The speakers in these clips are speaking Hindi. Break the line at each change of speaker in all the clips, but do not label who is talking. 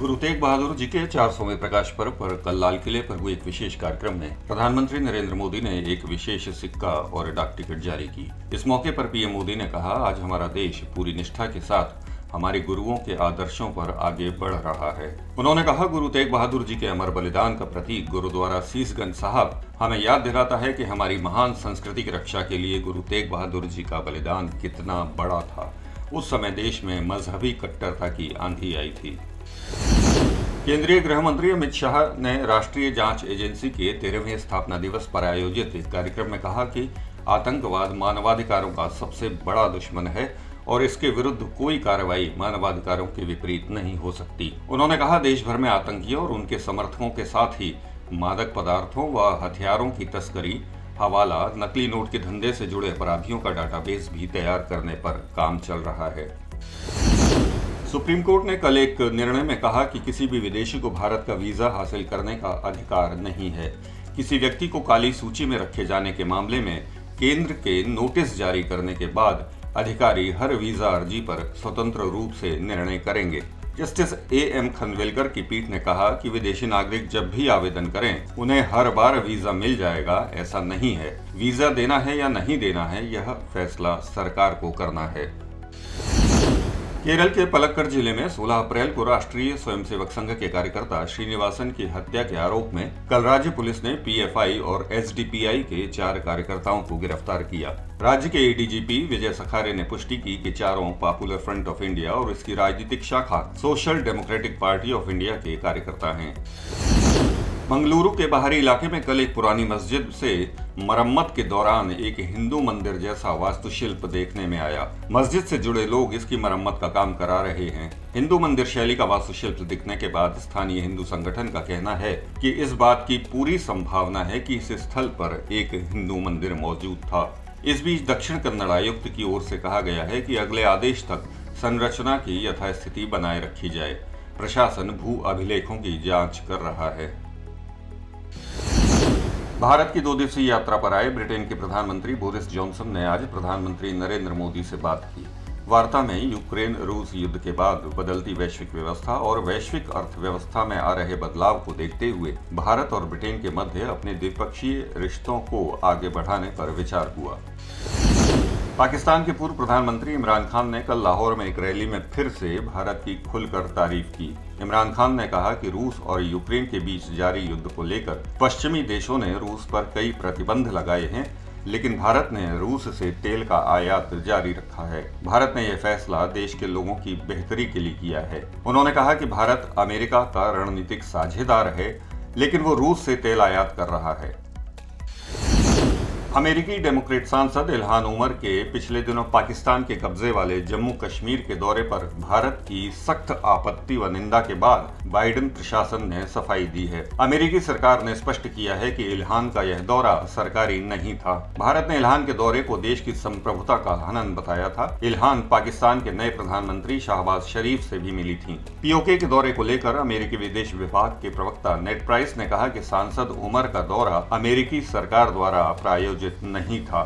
गुरु तेग बहादुर जी के 400वें प्रकाश पर्व पर कल लाल किले पर हुए एक विशेष कार्यक्रम में प्रधानमंत्री नरेंद्र मोदी ने एक विशेष सिक्का और डाक टिकट जारी की। इस मौके पर पीएम मोदी ने कहा, आज हमारा देश पूरी निष्ठा के साथ हमारे गुरुओं के आदर्शों पर आगे बढ़ रहा है। उन्होंने कहा, गुरु तेग बहादुर जी के अमर बलिदान का प्रतीक गुरुद्वारा सीसगंज साहब हमें याद दिलाता है कि हमारी महान संस्कृति की रक्षा के लिए गुरु तेग बहादुर जी का बलिदान कितना बड़ा था। उस समय देश में मजहबी कट्टरता की आंधी आई थी। केंद्रीय गृह मंत्री अमित शाह ने राष्ट्रीय जांच एजेंसी के 13वें स्थापना दिवस पर आयोजित एक कार्यक्रम में कहा कि आतंकवाद मानवाधिकारों का सबसे बड़ा दुश्मन है और इसके विरुद्ध कोई कार्रवाई मानवाधिकारों के विपरीत नहीं हो सकती। उन्होंने कहा, देश भर में आतंकियों और उनके समर्थकों के साथ ही मादक पदार्थों व हथियारों की तस्करी, हवाला, नकली नोट के धंधे से जुड़े अपराधियों का डाटाबेस भी तैयार करने पर काम चल रहा है। सुप्रीम कोर्ट ने कल एक निर्णय में कहा कि किसी भी विदेशी को भारत का वीजा हासिल करने का अधिकार नहीं है। किसी व्यक्ति को काली सूची में रखे जाने के मामले में केंद्र के नोटिस जारी करने के बाद अधिकारी हर वीजा अर्जी पर स्वतंत्र रूप से निर्णय करेंगे। जस्टिस AM खनविलकर की पीठ ने कहा कि विदेशी नागरिक जब भी आवेदन करें उन्हें हर बार वीजा मिल जाएगा, ऐसा नहीं है। वीजा देना है या नहीं देना है, यह फैसला सरकार को करना है। केरल के पलक्कड़ जिले में 16 अप्रैल को राष्ट्रीय स्वयंसेवक संघ के कार्यकर्ता श्रीनिवासन की हत्या के आरोप में कल राज्य पुलिस ने PFI और SDPI के 4 कार्यकर्ताओं को गिरफ्तार किया। राज्य के ADGP विजय सखारे ने पुष्टि की कि चारों पॉपुलर फ्रंट ऑफ इंडिया और इसकी राजनीतिक शाखा social democratic party of India के कार्यकर्ता हैं। मंगलुरु के बाहरी इलाके में कल एक पुरानी मस्जिद से मरम्मत के दौरान एक हिंदू मंदिर जैसा वास्तुशिल्प देखने में आया। मस्जिद से जुड़े लोग इसकी मरम्मत का काम करा रहे हैं। हिंदू मंदिर शैली का वास्तुशिल्प दिखने के बाद स्थानीय हिंदू संगठन का कहना है कि इस बात की पूरी संभावना है कि इस स्थल पर एक हिंदू मंदिर मौजूद था। इस बीच दक्षिण कन्नड़ आयुक्त की ओर से कहा गया है कि अगले आदेश तक संरचना की यथास्थिति बनाए रखी जाए। प्रशासन भू अभिलेखों की जांच कर रहा है। भारत की 2 दिवसीय यात्रा पर आए ब्रिटेन के प्रधानमंत्री बोरिस जॉनसन ने आज प्रधानमंत्री नरेंद्र मोदी से बात की। वार्ता में यूक्रेन रूस युद्ध के बाद बदलती वैश्विक व्यवस्था और वैश्विक अर्थव्यवस्था में आ रहे बदलाव को देखते हुए भारत और ब्रिटेन के मध्य अपने द्विपक्षीय रिश्तों को आगे बढ़ाने पर विचार हुआ। पाकिस्तान के पूर्व प्रधानमंत्री इमरान खान ने कल लाहौर में एक रैली में फिर से भारत की खुलकर तारीफ की। इमरान खान ने कहा कि रूस और यूक्रेन के बीच जारी युद्ध को लेकर पश्चिमी देशों ने रूस पर कई प्रतिबंध लगाए हैं, लेकिन भारत ने रूस से तेल का आयात जारी रखा है। भारत ने यह फैसला देश के लोगों की बेहतरी के लिए किया है। उन्होंने कहा कि भारत अमेरिका का रणनीतिक साझेदार है, लेकिन वो रूस से तेल आयात कर रहा है। अमेरिकी डेमोक्रेट सांसद इल्हान उमर के पिछले दिनों पाकिस्तान के कब्जे वाले जम्मू कश्मीर के दौरे पर भारत की सख्त आपत्ति व निंदा के बाद बाइडेन प्रशासन ने सफाई दी है। अमेरिकी सरकार ने स्पष्ट किया है कि इल्हान का यह दौरा सरकारी नहीं था। भारत ने इल्हान के दौरे को देश की संप्रभुता का हनन बताया था। इल्हान पाकिस्तान के नए प्रधानमंत्री शाहबाज शरीफ से भी मिली थी। POK के दौरे को लेकर अमेरिकी विदेश विभाग के प्रवक्ता नेड प्राइस ने कहा कि सांसद उमर का दौरा अमेरिकी सरकार द्वारा प्रायोजित नहीं था।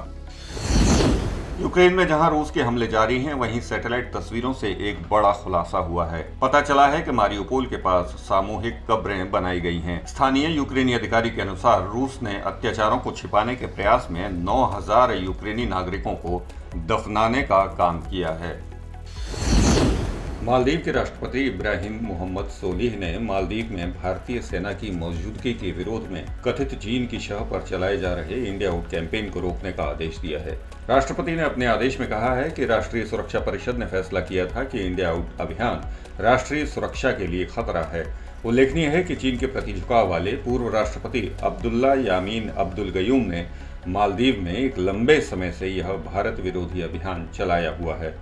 यूक्रेन में जहां रूस के हमले जारी हैं, वहीं सैटेलाइट तस्वीरों से एक बड़ा खुलासा हुआ है। पता चला है कि मारियुपोल के पास सामूहिक कब्रें बनाई गई हैं। स्थानीय यूक्रेनी अधिकारी के अनुसार रूस ने अत्याचारों को छिपाने के प्रयास में 9000 यूक्रेनी नागरिकों को दफनाने का काम किया है। मालदीव के राष्ट्रपति इब्राहिम मोहम्मद सोलिह ने मालदीव में भारतीय सेना की मौजूदगी के विरोध में कथित चीन की शह पर चलाए जा रहे इंडिया आउट कैंपेन को रोकने का आदेश दिया है। राष्ट्रपति ने अपने आदेश में कहा है कि राष्ट्रीय सुरक्षा परिषद ने फैसला किया था कि इंडिया आउट अभियान राष्ट्रीय सुरक्षा के लिए खतरा है। उल्लेखनीय है कि चीन के प्रति झुकाव वाले पूर्व राष्ट्रपति अब्दुल्ला यामीन अब्दुल गयूम ने मालदीव में एक लंबे समय से यह भारत विरोधी अभियान चलाया हुआ है।